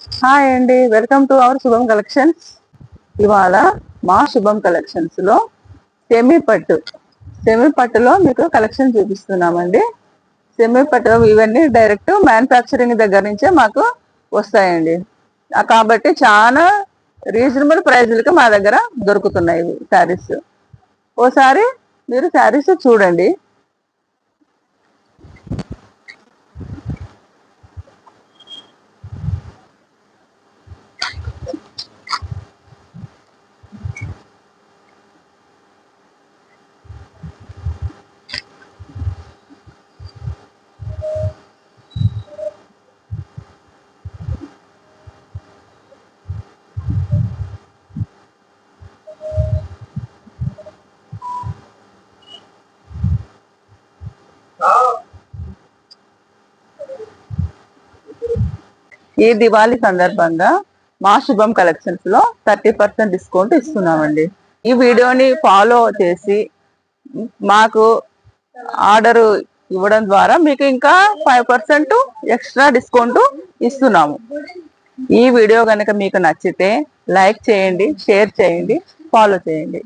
Hi అండి, welcome to our శుభం collections. ఇవాళ మా శుభం కలెక్షన్స్ లో సెమీ పట్టులో మీకు కలెక్షన్ చూపిస్తున్నామండి. సెమీ పట్టు ఇవన్నీ డైరెక్ట్ మ్యానుఫ్యాక్చరింగ్ దగ్గర నుంచే మాకు వస్తాయండి. కాబట్టి చాలా రీజనబుల్ ప్రైజులకి మా దగ్గర దొరుకుతున్నాయి శారీస్. ఓసారి మీరు శారీస్ చూడండి. ఈ దివాళీ సందర్భంగా మా శుభం కలెక్షన్స్ లో 30% డిస్కౌంట్ ఇస్తున్నామండి. ఈ వీడియోని ఫాలో చేసి మాకు ఆర్డర్ ఇవ్వడం ద్వారా మీకు ఇంకా 5% ఎక్స్ట్రా డిస్కౌంట్ ఇస్తున్నాము. ఈ వీడియో కనుక మీకు నచ్చితే లైక్ చేయండి, షేర్ చేయండి, ఫాలో చేయండి.